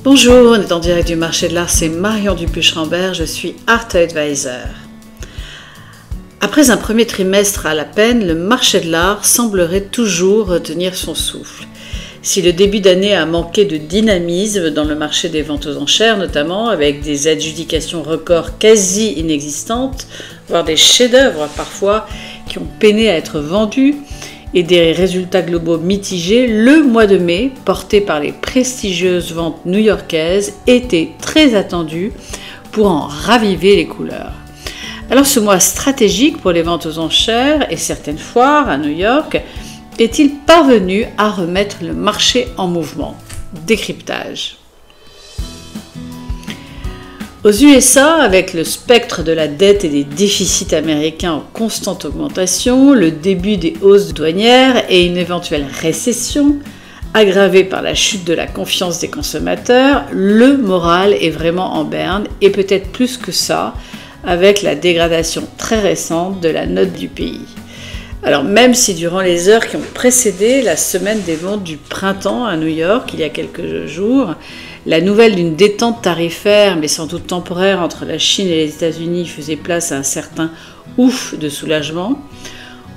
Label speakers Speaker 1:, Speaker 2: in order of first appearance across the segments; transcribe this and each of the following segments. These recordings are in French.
Speaker 1: Bonjour, on est en direct du marché de l'art, c'est Marion Dupuche-Rambert, je suis Art Advisor. Après un premier trimestre à la peine, le marché de l'art semblerait toujours retenir son souffle. Si le début d'année a manqué de dynamisme dans le marché des ventes aux enchères notamment, avec des adjudications records quasi inexistantes, voire des chefs-d'œuvre parfois qui ont peiné à être vendus, et des résultats globaux mitigés, le mois de mai, porté par les prestigieuses ventes new-yorkaises, était très attendu pour en raviver les couleurs. Alors ce mois stratégique pour les ventes aux enchères et certaines foires à New York est-il parvenu à remettre le marché en mouvement? Décryptage. Aux USA, avec le spectre de la dette et des déficits américains en constante augmentation, le début des hausses douanières et une éventuelle récession, aggravée par la chute de la confiance des consommateurs, le moral est vraiment en berne et peut-être plus que ça, avec la dégradation très récente de la note du pays. Alors même si durant les heures qui ont précédé la semaine des ventes du printemps à New York, il y a quelques jours, la nouvelle d'une détente tarifaire, mais sans doute temporaire, entre la Chine et les États-Unis faisait place à un certain ouf de soulagement,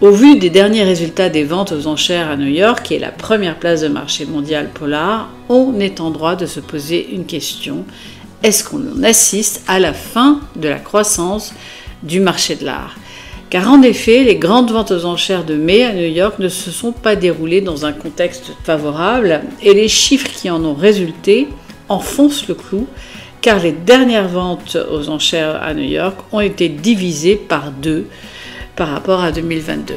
Speaker 1: au vu des derniers résultats des ventes aux enchères à New York, qui est la première place de marché mondial pour l'art, on est en droit de se poser une question. Est-ce qu'on assiste à la fin de la croissance du marché de l'art? Car en effet, les grandes ventes aux enchères de mai à New York ne se sont pas déroulées dans un contexte favorable et les chiffres qui en ont résulté enfoncent le clou, car les dernières ventes aux enchères à New York ont été divisées par 2 par rapport à 2022.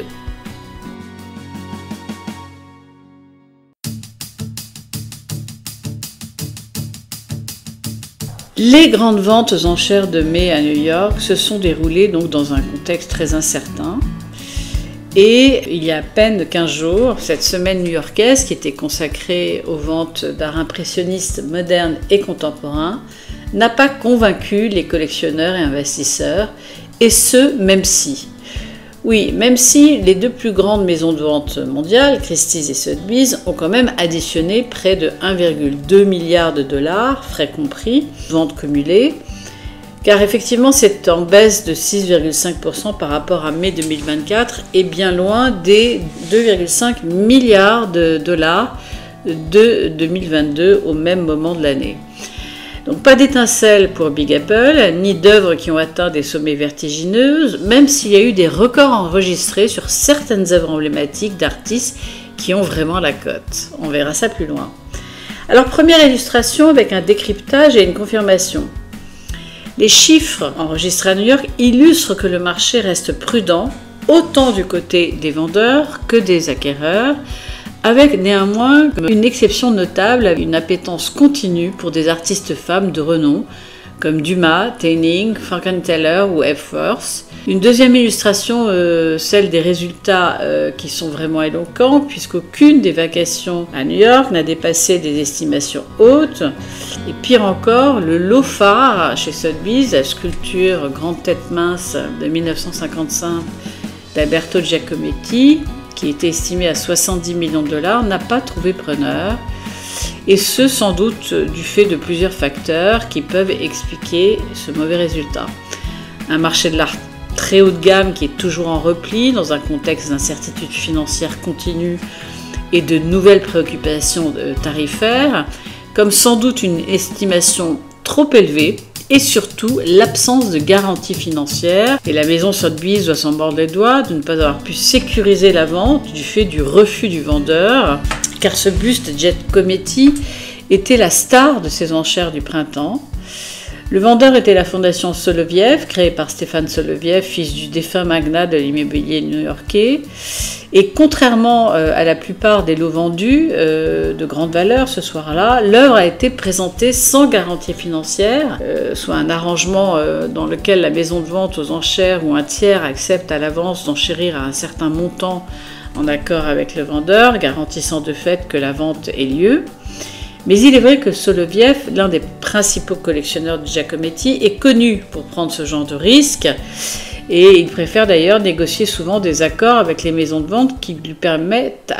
Speaker 1: Les grandes ventes aux enchères de mai à New York se sont déroulées donc dans un contexte très incertain. Et il y a à peine 15 jours, cette semaine new-yorkaise qui était consacrée aux ventes d'art impressionniste moderne et contemporain n'a pas convaincu les collectionneurs et investisseurs, et ce, même si. Oui, même si les deux plus grandes maisons de vente mondiales, Christie's et Sotheby's, ont quand même additionné près de 1,2 milliard de dollars, frais compris, ventes cumulées, car effectivement c'est en baisse de 6,5% par rapport à mai 2024 et bien loin des 2,5 milliards de dollars de 2022 au même moment de l'année. Donc pas d'étincelles pour Big Apple, ni d'œuvres qui ont atteint des sommets vertigineux, même s'il y a eu des records enregistrés sur certaines œuvres emblématiques d'artistes qui ont vraiment la cote. On verra ça plus loin. Alors première illustration avec un décryptage et une confirmation. Les chiffres enregistrés à New York illustrent que le marché reste prudent, autant du côté des vendeurs que des acquéreurs, avec néanmoins une exception notable, une appétence continue pour des artistes femmes de renom, comme Dumas, Taining, Frankenthaler ou Epworth. Une deuxième illustration, celle des résultats qui sont vraiment éloquents, puisqu'aucune des vacations à New York n'a dépassé des estimations hautes. Et pire encore, le lot phare chez Sotheby's, la sculpture Grande tête mince de 1955 d'Alberto Giacometti, qui était estimée à 70 millions de dollars, n'a pas trouvé preneur. Et ce, sans doute, du fait de plusieurs facteurs qui peuvent expliquer ce mauvais résultat. Un marché de l'art très haut de gamme qui est toujours en repli, dans un contexte d'incertitude financière continue et de nouvelles préoccupations tarifaires, comme sans doute une estimation trop élevée, et surtout l'absence de garantie financière. Et la maison Sotheby's doit s'en mordre les doigts de ne pas avoir pu sécuriser la vente du fait du refus du vendeur, car ce buste Giacometti était la star de ces enchères du printemps. Le vendeur était la fondation Soloviev, créée par Stéphane Soloviev, fils du défunt magnat de l'immobilier new-yorkais. Et contrairement à la plupart des lots vendus de grande valeur ce soir-là, l'œuvre a été présentée sans garantie financière, soit un arrangement dans lequel la maison de vente aux enchères ou un tiers accepte à l'avance d'enchérir à un certain montant en accord avec le vendeur, garantissant de fait que la vente ait lieu. Mais il est vrai que Soloviev, l'un des principaux collectionneurs de Giacometti, est connu pour prendre ce genre de risque. Et il préfère d'ailleurs négocier souvent des accords avec les maisons de vente qui lui permettent,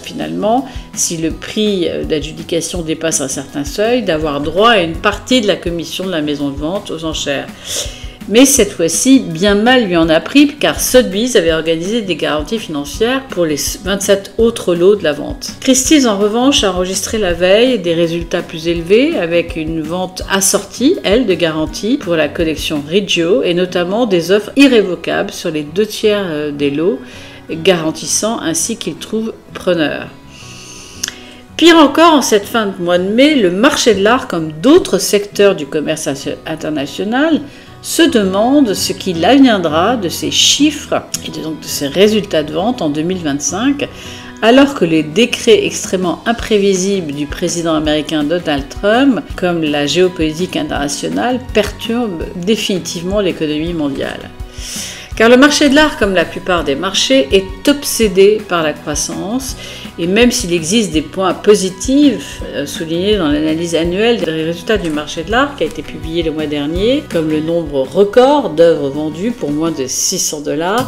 Speaker 1: finalement, si le prix d'adjudication dépasse un certain seuil, d'avoir droit à une partie de la commission de la maison de vente aux enchères. Mais cette fois-ci, bien mal lui en a pris, car Sotheby's avait organisé des garanties financières pour les 27 autres lots de la vente. Christie's, en revanche, a enregistré la veille des résultats plus élevés, avec une vente assortie, elle, de garanties pour la collection Reggio, et notamment des offres irrévocables sur les 2/3 des lots, garantissant ainsi qu'il trouve preneur. Pire encore, en cette fin de mois de mai, le marché de l'art, comme d'autres secteurs du commerce international, se demande ce qu'il adviendra de ces chiffres et donc de ces résultats de vente en 2025, alors que les décrets extrêmement imprévisibles du président américain Donald Trump, comme la géopolitique internationale, perturbent définitivement l'économie mondiale. Car le marché de l'art, comme la plupart des marchés, est obsédé par la croissance, et même s'il existe des points positifs soulignés dans l'analyse annuelle des résultats du marché de l'art qui a été publiée le mois dernier, comme le nombre record d'œuvres vendues pour moins de $600,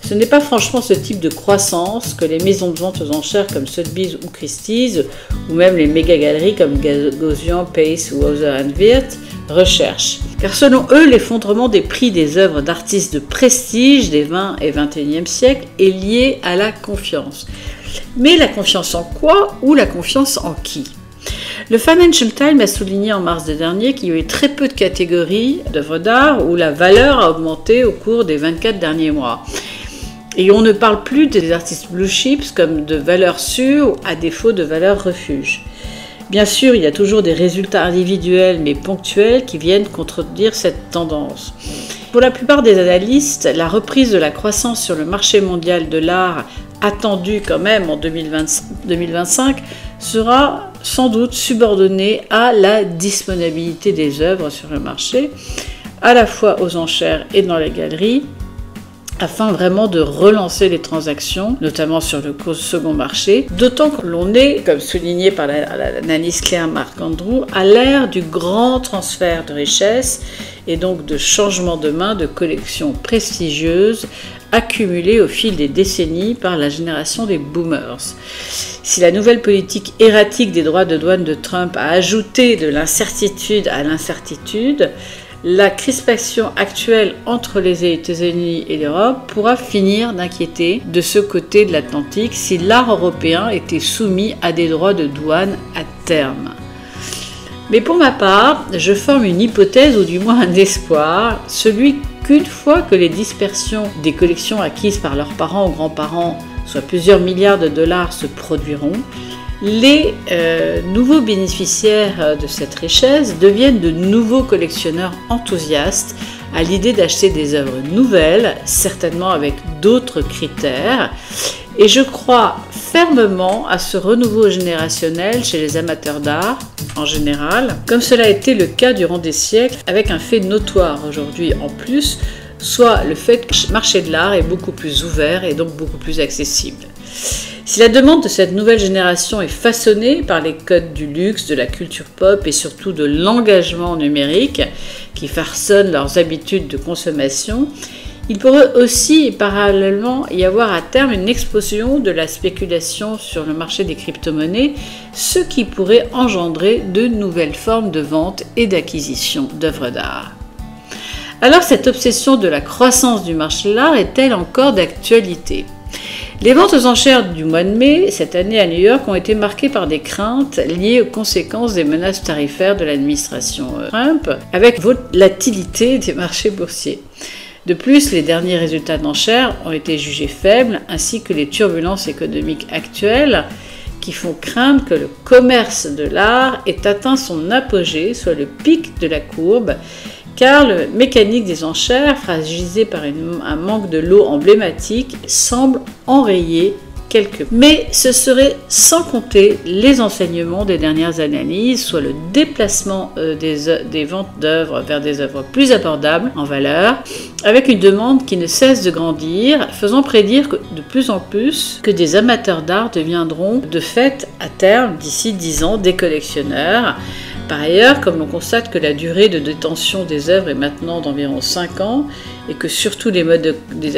Speaker 1: ce n'est pas franchement ce type de croissance que les maisons de vente aux enchères comme Sotheby's ou Christie's, ou même les méga-galeries comme Gauguin, Pace ou Hauser & Wirth, recherchent. Car selon eux, l'effondrement des prix des œuvres d'artistes de prestige des 20 et 21e siècles est lié à la confiance. Mais la confiance en quoi ou la confiance en qui ? Le Financial Times a souligné en mars dernier qu'il y avait très peu de catégories d'œuvres d'art où la valeur a augmenté au cours des 24 derniers mois. Et on ne parle plus des artistes blue chips comme de valeurs sûres à défaut de valeurs refuge. Bien sûr, il y a toujours des résultats individuels mais ponctuels qui viennent contredire cette tendance. Pour la plupart des analystes, la reprise de la croissance sur le marché mondial de l'art, attendue quand même en 2025, sera sans doute subordonnée à la disponibilité des œuvres sur le marché, à la fois aux enchères et dans les galeries, afin vraiment de relancer les transactions, notamment sur le second marché, d'autant que l'on est, comme souligné par l'analyse Claire Marc-Andrew, à l'ère du grand transfert de richesses et donc de changement de main de collections prestigieuses accumulées au fil des décennies par la génération des boomers. Si la nouvelle politique erratique des droits de douane de Trump a ajouté de l'incertitude à l'incertitude, la crispation actuelle entre les États-Unis et l'Europe pourra finir d'inquiéter de ce côté de l'Atlantique si l'art européen était soumis à des droits de douane à terme. Mais pour ma part, je forme une hypothèse ou du moins un espoir, celui qu'une fois que les dispersions des collections acquises par leurs parents ou grands-parents, soit plusieurs milliards de dollars, se produiront, les nouveaux bénéficiaires de cette richesse deviennent de nouveaux collectionneurs enthousiastes à l'idée d'acheter des œuvres nouvelles, certainement avec d'autres critères. Et je crois fermement à ce renouveau générationnel chez les amateurs d'art en général, comme cela a été le cas durant des siècles, avec un fait notoire aujourd'hui en plus, soit le fait que le marché de l'art est beaucoup plus ouvert et donc beaucoup plus accessible. Si la demande de cette nouvelle génération est façonnée par les codes du luxe, de la culture pop et surtout de l'engagement numérique qui façonnent leurs habitudes de consommation, il pourrait aussi parallèlement y avoir à terme une explosion de la spéculation sur le marché des crypto-monnaies, ce qui pourrait engendrer de nouvelles formes de vente et d'acquisition d'œuvres d'art. Alors cette obsession de la croissance du marché de l'art est-elle encore d'actualité ? Les ventes aux enchères du mois de mai, cette année à New York, ont été marquées par des craintes liées aux conséquences des menaces tarifaires de l'administration Trump, avec volatilité des marchés boursiers. De plus, les derniers résultats d'enchères ont été jugés faibles, ainsi que les turbulences économiques actuelles qui font craindre que le commerce de l'art ait atteint son apogée, soit le pic de la courbe, car le mécanique des enchères, fragilisé par un manque de lots emblématiques, semble enrayer quelque peu. Mais ce serait sans compter les enseignements des dernières analyses, soit le déplacement des ventes d'œuvres vers des œuvres plus abordables en valeur, avec une demande qui ne cesse de grandir, faisant prédire de plus en plus que des amateurs d'art deviendront de fait à terme, d'ici 10 ans, des collectionneurs, Par ailleurs, comme l'on constate que la durée de détention des œuvres est maintenant d'environ 5 ans et que surtout les modes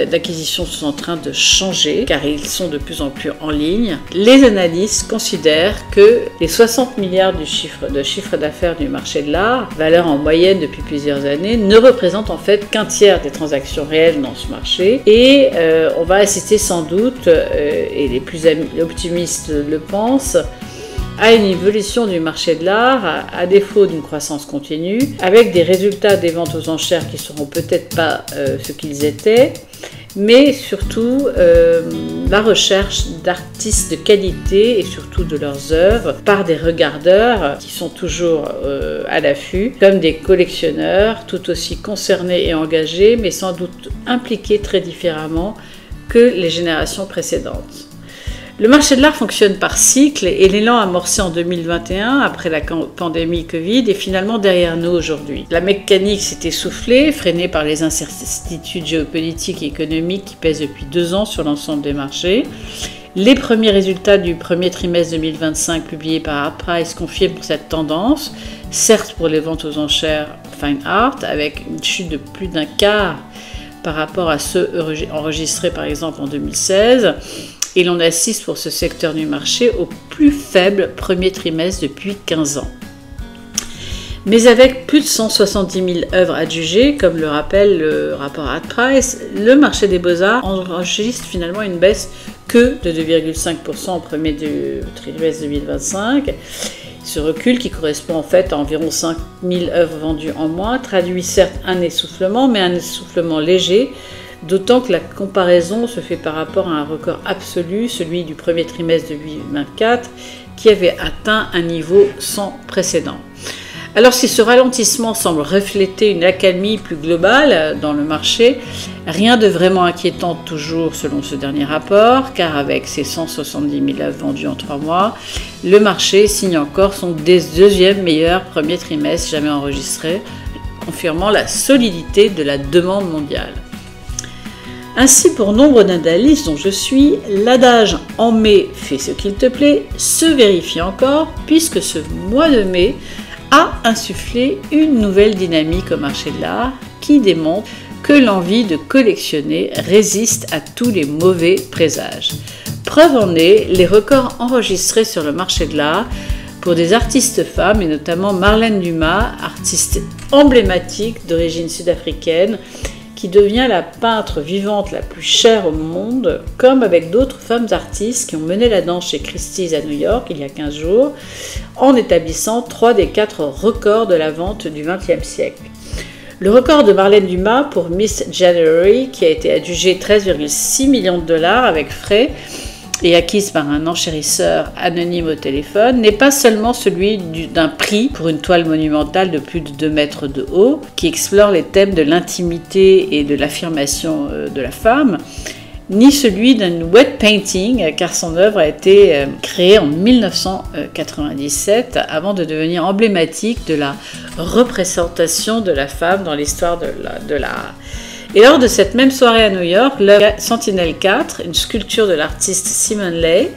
Speaker 1: d'acquisition sont en train de changer car ils sont de plus en plus en ligne, les analystes considèrent que les 60 milliards de chiffre d'affaires du marché de l'art, valeur en moyenne depuis plusieurs années, ne représentent en fait qu'un tiers des transactions réelles dans ce marché et on va assister sans doute, et les plus optimistes le pensent, à une évolution du marché de l'art, à défaut d'une croissance continue, avec des résultats des ventes aux enchères qui ne seront peut-être pas ce qu'ils étaient, mais surtout la recherche d'artistes de qualité et surtout de leurs œuvres par des regardeurs qui sont toujours à l'affût, comme des collectionneurs tout aussi concernés et engagés, mais sans doute impliqués très différemment que les générations précédentes. Le marché de l'art fonctionne par cycle et l'élan amorcé en 2021 après la pandémie Covid est finalement derrière nous aujourd'hui. La mécanique s'est essoufflée, freinée par les incertitudes géopolitiques et économiques qui pèsent depuis 2 ans sur l'ensemble des marchés. Les premiers résultats du premier trimestre 2025 publiés par Artprice confirment cette tendance, certes pour les ventes aux enchères Fine Art, avec une chute de plus d'un quart par rapport à ceux enregistrés par exemple en 2016, et l'on assiste pour ce secteur du marché au plus faible premier trimestre depuis 15 ans. Mais avec plus de 170 000 œuvres adjugées, comme le rappelle le rapport Artprice, le marché des beaux-arts enregistre finalement une baisse que de 2,5% au premier trimestre 2025. Ce recul, qui correspond en fait à environ 5 000 œuvres vendues en moins, traduit certes un essoufflement, mais un essoufflement léger, d'autant que la comparaison se fait par rapport à un record absolu, celui du premier trimestre de 2024, qui avait atteint un niveau sans précédent. Alors si ce ralentissement semble refléter une accalmie plus globale dans le marché, rien de vraiment inquiétant toujours selon ce dernier rapport, car avec ses 170 000 œuvres vendues en 3 mois, le marché signe encore son deuxième meilleur premier trimestre jamais enregistré, confirmant la solidité de la demande mondiale. Ainsi, pour nombre d'analystes dont je suis, l'adage « en mai, fais ce qu'il te plaît » se vérifie encore, puisque ce mois de mai a insufflé une nouvelle dynamique au marché de l'art qui démontre que l'envie de collectionner résiste à tous les mauvais présages. Preuve en est les records enregistrés sur le marché de l'art pour des artistes femmes, et notamment Marlène Dumas, artiste emblématique d'origine sud-africaine, qui devient la peintre vivante la plus chère au monde, comme avec d'autres femmes artistes qui ont mené la danse chez Christie's à New York il y a 15 jours, en établissant 3 des 4 records de la vente du XXe siècle. Le record de Marlène Dumas pour Miss January, qui a été adjugé 13,6 millions de dollars avec frais, et acquise par un enchérisseur anonyme au téléphone, n'est pas seulement celui d'un prix pour une toile monumentale de plus de 2 mètres de haut, qui explore les thèmes de l'intimité et de l'affirmation de la femme, ni celui d'un wet painting, car son œuvre a été créée en 1997, avant de devenir emblématique de la représentation de la femme dans l'histoire de l'art. Et lors de cette même soirée à New York, l'œuvre Sentinel 4, une sculpture de l'artiste Simon Leigh,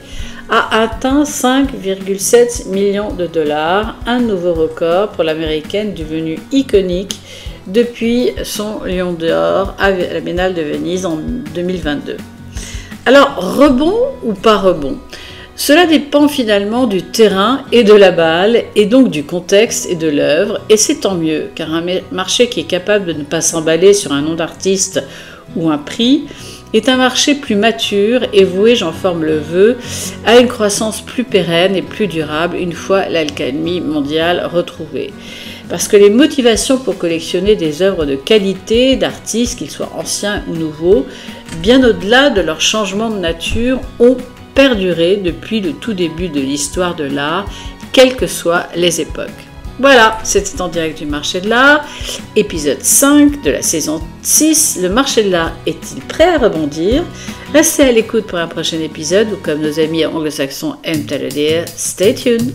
Speaker 1: a atteint 5,7 millions de dollars, un nouveau record pour l'américaine devenue iconique depuis son Lion d'or à la Biennale de Venise en 2022. Alors, rebond ou pas rebond ? Cela dépend finalement du terrain et de la balle, et donc du contexte et de l'œuvre, et c'est tant mieux, car un marché qui est capable de ne pas s'emballer sur un nom d'artiste ou un prix est un marché plus mature et voué, j'en forme le vœu, à une croissance plus pérenne et plus durable une fois l'alchimie mondiale retrouvée. Parce que les motivations pour collectionner des œuvres de qualité, d'artistes, qu'ils soient anciens ou nouveaux, bien au-delà de leur changement de nature, ont perduré depuis le tout début de l'histoire de l'art, quelles que soient les époques. Voilà, c'était en direct du marché de l'art, épisode 5 de la saison 6. Le marché de l'art est-il prêt à rebondir ? Restez à l'écoute pour un prochain épisode, ou comme nos amis anglo-saxons aiment à le dire, stay tuned.